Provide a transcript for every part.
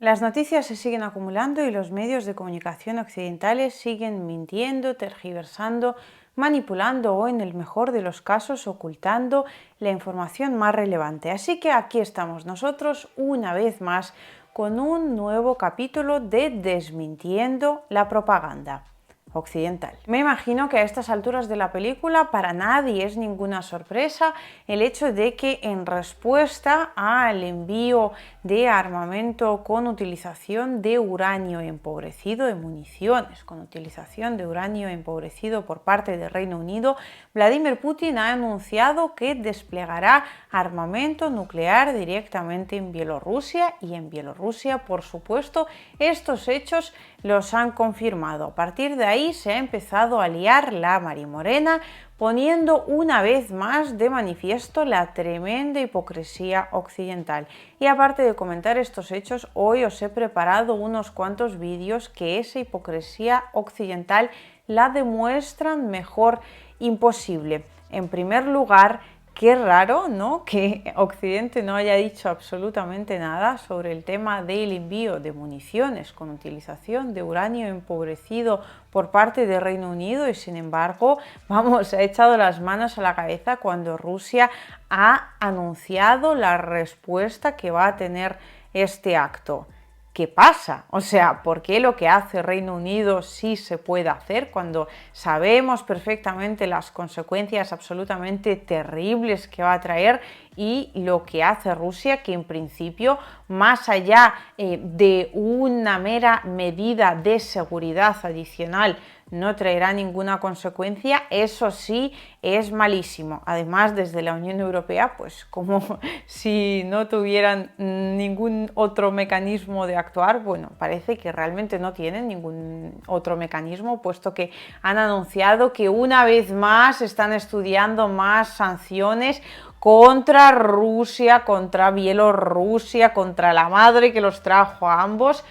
Las noticias se siguen acumulando y los medios de comunicación occidentales siguen mintiendo, tergiversando, manipulando o, en el mejor de los casos, ocultando la información más relevante. Así que aquí estamos nosotros una vez más con un nuevo capítulo de Desmintiendo la propaganda occidental. Me imagino que a estas alturas de la película para nadie es ninguna sorpresa el hecho de que en respuesta al envío de armamento con utilización de uranio empobrecido, de municiones con utilización de uranio empobrecido por parte del Reino Unido, Vladimir Putin ha anunciado que desplegará armamento nuclear directamente en Bielorrusia, y en Bielorrusia, por supuesto, estos hechos los han confirmado. A partir de ahí se ha empezado a liar la marimorena, poniendo una vez más de manifiesto la tremenda hipocresía occidental. Y aparte de comentar estos hechos, hoy os he preparado unos cuantos vídeos que esa hipocresía occidental la demuestran mejor imposible. En primer lugar, qué raro, ¿no?, que Occidente no haya dicho absolutamente nada sobre el tema del envío de municiones con utilización de uranio empobrecido por parte del Reino Unido, y sin embargo, se ha echado las manos a la cabeza cuando Rusia ha anunciado la respuesta que va a tener este acto. ¿Qué pasa? O sea, ¿por qué lo que hace Reino Unido sí se puede hacer cuando sabemos perfectamente las consecuencias absolutamente terribles que va a traer, y lo que hace Rusia, que en principio, más allá de una mera medida de seguridad adicional, no traerá ninguna consecuencia? Eso sí, es malísimo. Además, desde la Unión Europea, pues como si no tuvieran ningún otro mecanismo de actuar, bueno, parece que realmente no tienen ningún otro mecanismo, puesto que han anunciado que una vez más están estudiando más sanciones contra Rusia, contra Bielorrusia, contra la madre que los trajo a ambos.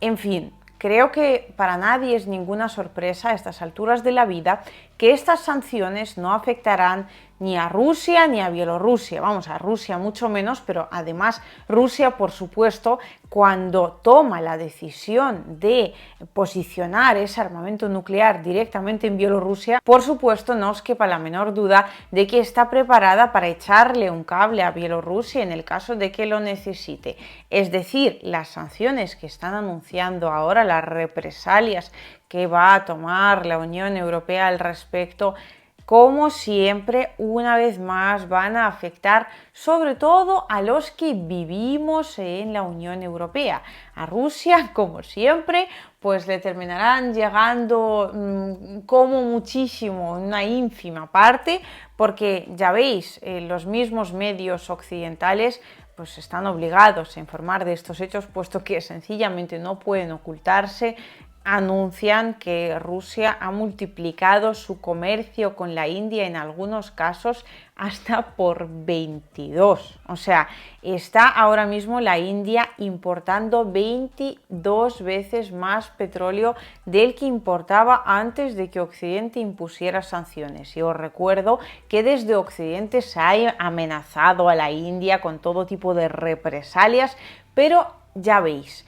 En fin, creo que para nadie es ninguna sorpresa a estas alturas de la vida que estas sanciones no afectarán ni a Rusia ni a Bielorrusia, a Rusia mucho menos, pero además Rusia, por supuesto, cuando toma la decisión de posicionar ese armamento nuclear directamente en Bielorrusia, por supuesto no os quepa la menor duda de que está preparada para echarle un cable a Bielorrusia en el caso de que lo necesite. Es decir, las sanciones que están anunciando ahora, las represalias que va a tomar la Unión Europea al respecto, como siempre, una vez más van a afectar sobre todo a los que vivimos en la Unión Europea. A Rusia, como siempre, pues le terminarán llegando como muchísimo, una ínfima parte, porque ya veis, los mismos medios occidentales pues están obligados a informar de estos hechos, puesto que sencillamente no pueden ocultarse. Anuncian que Rusia ha multiplicado su comercio con la India en algunos casos hasta por 22. O sea, está ahora mismo la India importando 22 veces más petróleo del que importaba antes de que Occidente impusiera sanciones. Y os recuerdo que desde Occidente se ha amenazado a la India con todo tipo de represalias, pero ya veis,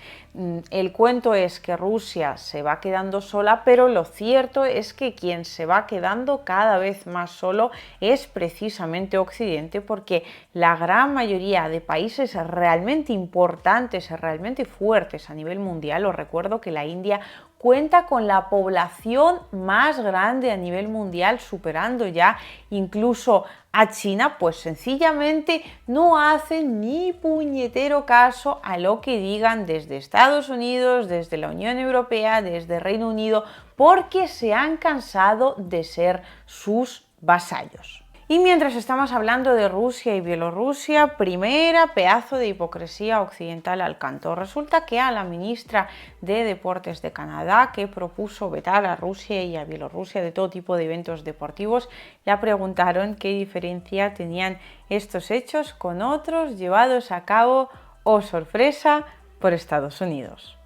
el cuento es que Rusia se va quedando sola, pero lo cierto es que quien se va quedando cada vez más solo es precisamente Occidente, porque la gran mayoría de países realmente importantes, realmente fuertes a nivel mundial, os recuerdo que la India cuenta con la población más grande a nivel mundial, superando ya incluso a China, pues sencillamente no hacen ni puñetero caso a lo que digan desde Estados Unidos, desde la Unión Europea, desde Reino Unido, porque se han cansado de ser sus vasallos. Y mientras estamos hablando de Rusia y Bielorrusia, primera pedazo de hipocresía occidental al canto. Resulta que a la ministra de Deportes de Canadá, que propuso vetar a Rusia y a Bielorrusia de todo tipo de eventos deportivos, le preguntaron qué diferencia tenían estos hechos con otros llevados a cabo, oh sorpresa, por Estados Unidos.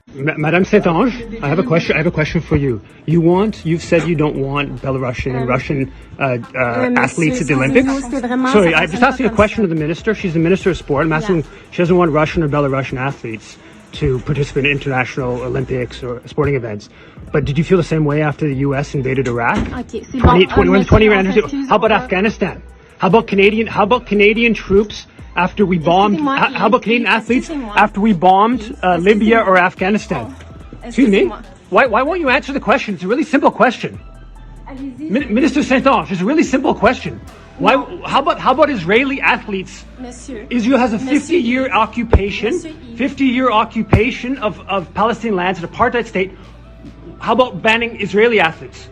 Madame Saint-Ange, I have a question for you. You've said you don't want Belarusian and Russian athletes at the Olympics. Sorry, I'm just asking a question of the minister. She's the Minister of Sport. I'm asking, she doesn't want Russian or Belarusian athletes. to participate in international Olympics or sporting events. But did you feel the same way after the U.S. invaded Iraq? Ok, c'est bon. 20 year anniversary. Excuse-moi. How about Afghanistan? How about Canadian troops after we bombed? Excusez-moi, How about Canadian athletes excusez-moi. after we bombed Libya or Afghanistan? Excuse me. Excusez-moi. Why won't you answer the question? It's a really simple question. Allez-y. Minister Saint-Ange, it's a really simple question. Why? How about Israeli athletes? Monsieur. Israel has a Monsieur 50-year Yves. occupation, Monsieur Yves. 50-year occupation of Palestinian lands, an apartheid state. How about banning Israeli athletes?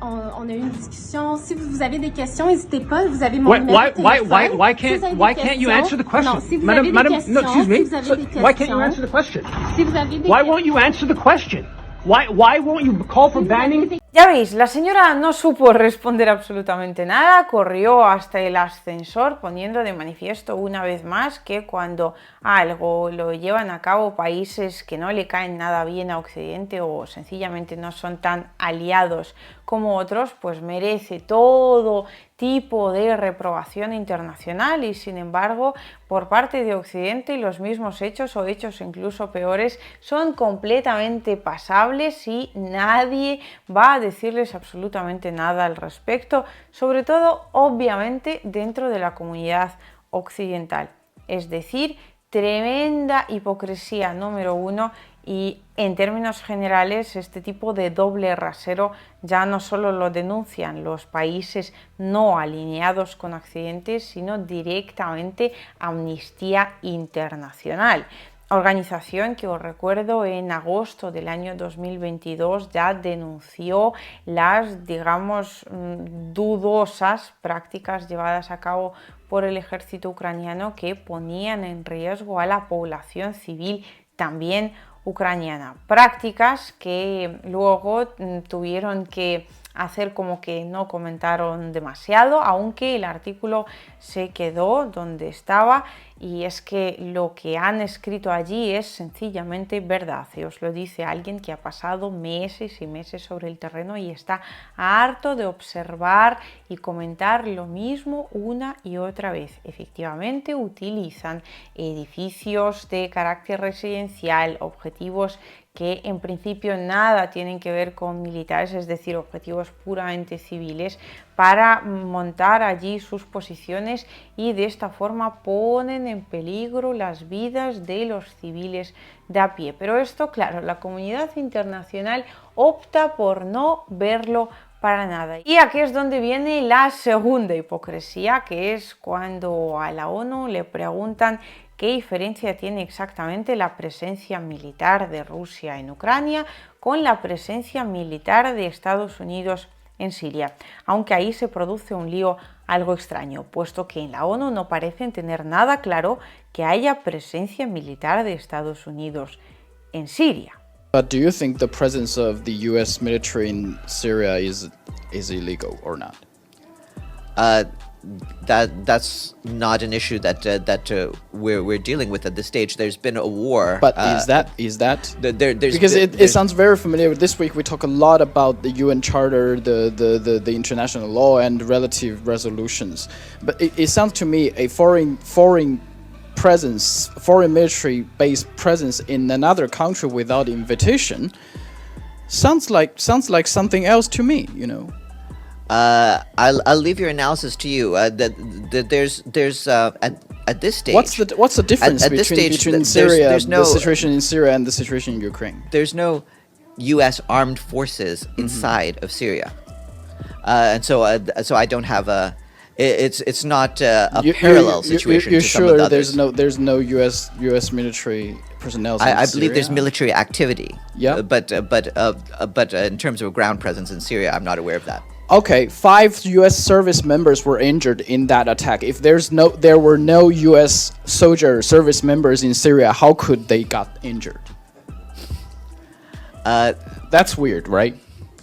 On a eu une discussion. Si vous avez des questions, n'hésitez pas. Vous avez mon numéro de téléphone. Why can't you answer the question? Non, si vous avez des questions, no, excuse me. si vous avez des Why can't you questions, answer the question? si vous avez des Why won't you answer the question? Why won't you call for banning? Ya veis, la señora no supo responder absolutamente nada, corrió hasta el ascensor poniendo de manifiesto una vez más que cuando algo lo llevan a cabo países que no le caen nada bien a Occidente o sencillamente no son tan aliados como otros, pues merece todo tipo de reprobación internacional y sin embargo por parte de Occidente los mismos hechos o hechos incluso peores son completamente pasables y nadie va a decirles absolutamente nada al respecto, sobre todo obviamente dentro de la comunidad occidental. Es decir, tremenda hipocresía número uno y en términos generales este tipo de doble rasero ya no solo lo denuncian los países no alineados con Occidente, sino directamente Amnistía Internacional. Organización que os recuerdo en agosto del año 2022 ya denunció las, digamos, dudosas prácticas llevadas a cabo por el ejército ucraniano que ponían en riesgo a la población civil también ucraniana. Prácticas que luego tuvieron que hacer como que no comentaron demasiado, aunque el artículo se quedó donde estaba y es que lo que han escrito allí es sencillamente verdad. Y os lo dice alguien que ha pasado meses y meses sobre el terreno y está harto de observar y comentar lo mismo una y otra vez. Efectivamente utilizan edificios de carácter residencial, objetivos que en principio nada tienen que ver con militares, es decir, objetivos puramente civiles, para montar allí sus posiciones y de esta forma ponen en peligro las vidas de los civiles de a pie. Pero esto, claro, la comunidad internacional opta por no verlo para nada. Y aquí es donde viene la segunda hipocresía, que es cuando a la ONU le preguntan qué diferencia tiene exactamente la presencia militar de Rusia en Ucrania con la presencia militar de Estados Unidos en Siria, aunque ahí se produce un lío algo extraño, puesto que en la ONU no parecen tener nada claro que haya presencia militar de Estados Unidos en Siria. But do you think the presence of the U.S. military in Syria is illegal or not? That's not an issue that we're dealing with at this stage. There's been a war. But is that there's it sounds very familiar. This week we talk a lot about the UN Charter, the international law and relative resolutions. But it sounds to me a foreign presence, foreign military-based presence in another country without invitation sounds like something else to me. You know. I'll leave your analysis to you. There's at this stage. What's the difference at this between stage, Syria, there's no, the situation in Syria and the situation in Ukraine? There's no U.S. armed forces inside of Syria, and so I don't have a. It's not a parallel situation. You're to some of the sure others. there's no U.S. military personnel? I believe there's military activity. Yeah. But in terms of ground presence in Syria, I'm not aware of that. Okay, 5 U.S. service members were injured in that attack. If there were no U.S. service members in Syria, how could they got injured? That's weird, right?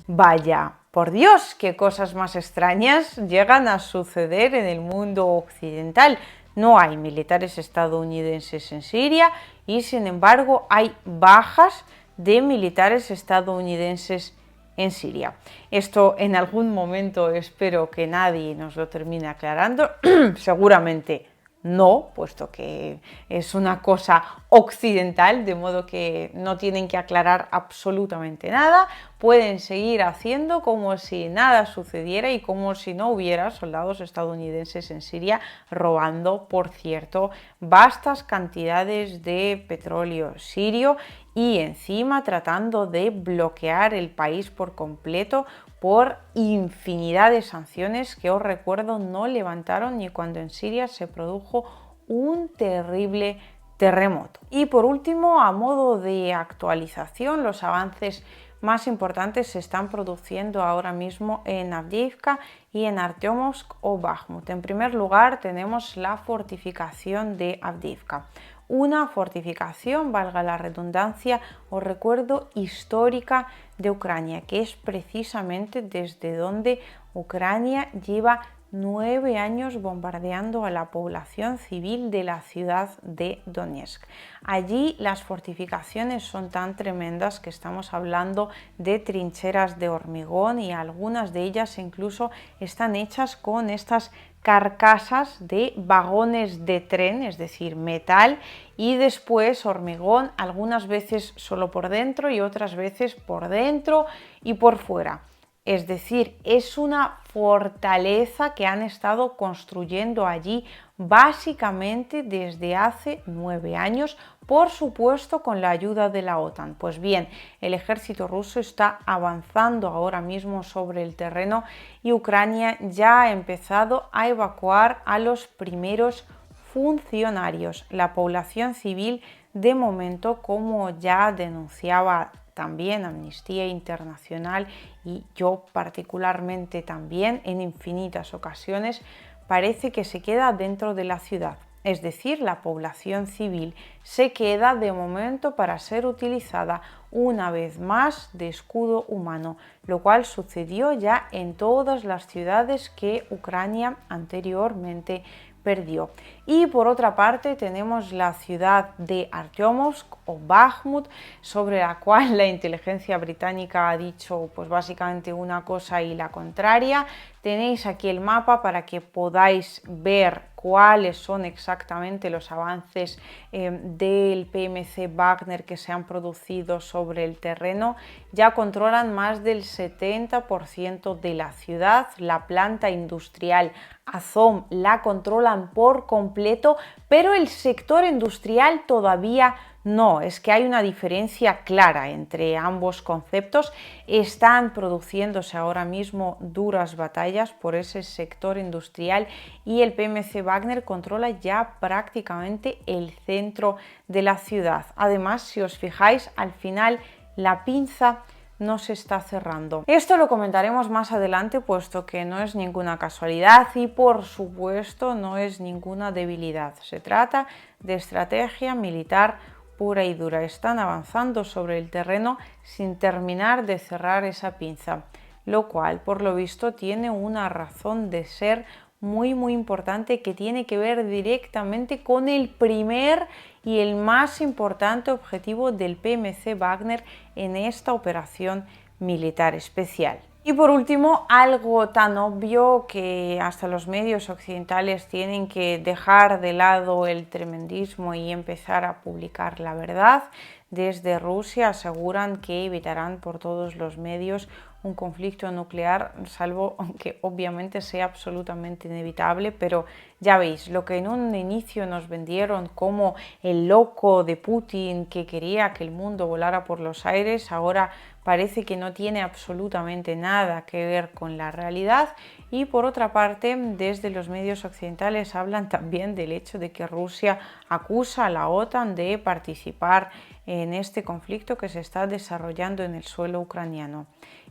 Vaya, por Dios, qué cosas más extrañas llegan a suceder en el mundo occidental. No hay militares estadounidenses en Siria y sin embargo hay bajas de militares estadounidenses en Siria. Esto en algún momento espero que nadie nos lo termine aclarando, seguramente no, puesto que es una cosa occidental, de modo que no tienen que aclarar absolutamente nada, pueden seguir haciendo como si nada sucediera y como si no hubiera soldados estadounidenses en Siria robando, por cierto, vastas cantidades de petróleo sirio y encima tratando de bloquear el país por completo por infinidad de sanciones que, os recuerdo, no levantaron ni cuando en Siria se produjo un terrible terremoto. Y por último, a modo de actualización, los avances más importantes se están produciendo ahora mismo en Avdiivka y en Artyomovsk o Bakhmut. En primer lugar, tenemos la fortificación de Avdiivka. Una fortificación, valga la redundancia, os recuerdo, histórica de Ucrania, que es precisamente desde donde Ucrania lleva 9 años bombardeando a la población civil de la ciudad de Donetsk. Allí las fortificaciones son tan tremendas que estamos hablando de trincheras de hormigón y algunas de ellas incluso están hechas con estas carcasas de vagones de tren, es decir, metal, y después hormigón, algunas veces solo por dentro y otras veces por dentro y por fuera. Es decir, es una fortaleza que han estado construyendo allí básicamente desde hace 9 años, por supuesto con la ayuda de la OTAN. Pues bien, el ejército ruso está avanzando ahora mismo sobre el terreno y Ucrania ya ha empezado a evacuar a los primeros funcionarios. La población civil, de momento, como ya denunciaba también Amnistía Internacional y yo particularmente también en infinitas ocasiones, parece que se queda dentro de la ciudad. Es decir, la población civil se queda de momento para ser utilizada una vez más de escudo humano, lo cual sucedió ya en todas las ciudades que Ucrania anteriormente perdió. Y por otra parte tenemos la ciudad de Artyomovsk o Bakhmut, sobre la cual la inteligencia británica ha dicho pues básicamente una cosa y la contraria. Tenéis aquí el mapa para que podáis ver cuáles son exactamente los avances del PMC Wagner que se han producido sobre el terreno. Ya controlan más del 70% de la ciudad, la planta industrial Azom la controlan por completo, pero el sector industrial todavía no. Es que hay una diferencia clara entre ambos conceptos. Están produciéndose ahora mismo duras batallas por ese sector industrial y el PMC Wagner controla ya prácticamente el centro de la ciudad. Además, si os fijáis, al final la pinza no se está cerrando. Esto lo comentaremos más adelante, puesto que no es ninguna casualidad y por supuesto no es ninguna debilidad. Se trata de estrategia militar pura y dura. Están avanzando sobre el terreno sin terminar de cerrar esa pinza, lo cual por lo visto tiene una razón de ser muy importante que tiene que ver directamente con el primer y el más importante objetivo del PMC Wagner en esta operación militar especial. Y por último, algo tan obvio que hasta los medios occidentales tienen que dejar de lado el tremendismo y empezar a publicar la verdad. Desde Rusia aseguran que evitarán por todos los medios un conflicto nuclear, salvo que obviamente sea absolutamente inevitable, pero ya veis, lo que en un inicio nos vendieron como el loco de Putin que quería que el mundo volara por los aires, ahora parece que no tiene absolutamente nada que ver con la realidad. Y por otra parte, desde los medios occidentales hablan también del hecho de que Rusia acusa a la OTAN de participar en este conflicto que se está desarrollando en el suelo ucraniano.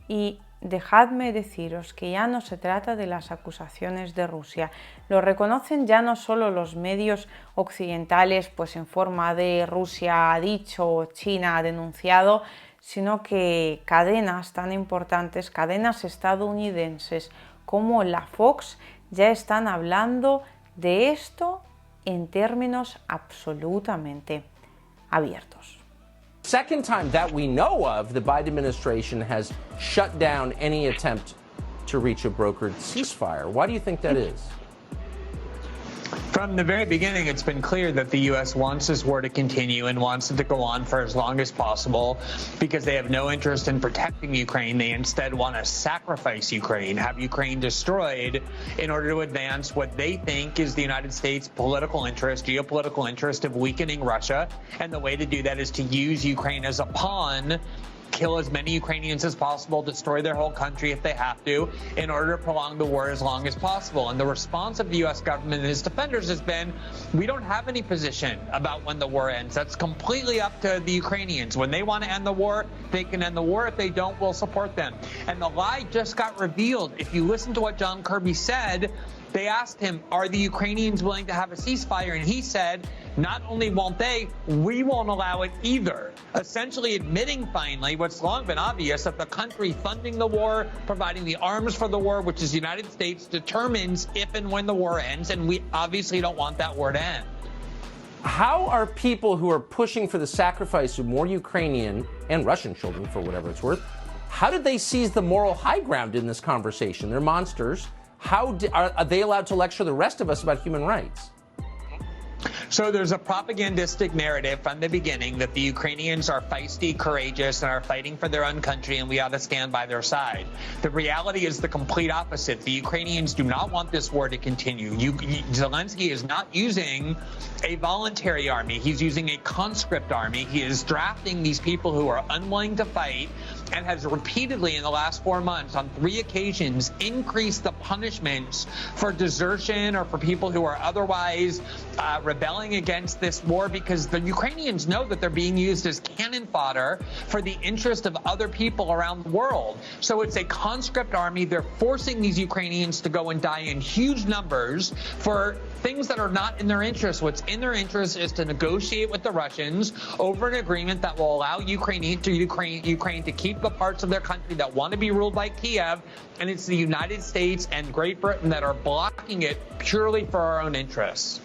Y dejadme deciros que ya no se trata de las acusaciones de Rusia. Lo reconocen ya no solo los medios occidentales, pues en forma de Rusia ha dicho, China ha denunciado, sino que cadenas tan importantes, cadenas estadounidenses como la Fox, ya están hablando de esto en términos absolutamente abiertos. Second time that we know of, the Biden administration has shut down any attempt to reach a brokered ceasefire. Why do you think that is? From the very beginning, it's been clear that the U.S. wants this war to continue and wants it to go on for as long as possible because they have no interest in protecting Ukraine. They instead want to sacrifice Ukraine, have Ukraine destroyed in order to advance what they think is the United States' political interest, geopolitical interest of weakening Russia. And the way to do that is to use Ukraine as a pawn, kill as many Ukrainians as possible, destroy their whole country if they have to, in order to prolong the war as long as possible. And the response of the U.S. government and its defenders has been, we don't have any position about when the war ends. That's completely up to the Ukrainians. When they want to end the war, they can end the war. If they don't, we'll support them. And the lie just got revealed. If you listen to what John Kirby said, they asked him, are the Ukrainians willing to have a ceasefire? And he said, not only won't they, we won't allow it either. Essentially admitting finally what's long been obvious, that the country funding the war, providing the arms for the war, which is the United States, determines if and when the war ends. And we obviously don't want that war to end. How are people who are pushing for the sacrifice of more Ukrainian and Russian children, for whatever it's worth, how did they seize the moral high ground in this conversation? They're monsters. How are they allowed to lecture the rest of us about human rights? So there's a propagandistic narrative from the beginning that the Ukrainians are feisty, courageous, and are fighting for their own country, and we ought to stand by their side. The reality is the complete opposite. The Ukrainians do not want this war to continue. Zelensky is not using a voluntary army. He's using a conscript army. He is drafting these people who are unwilling to fight, and has repeatedly in the last 4 months on 3 occasions increased the punishments for desertion or for people who are otherwise rebelling against this war, because the Ukrainians know that they're being used as cannon fodder for the interest of other people around the world. So it's a conscript army. They're forcing these Ukrainians to go and die in huge numbers for things that are not in their interest. What's in their interest is to negotiate with the Russians over an agreement that will allow Ukraine to keep the parts of their country that want to be ruled by Kiev, and it's the United States and Great Britain that are blocking it purely for our own interests.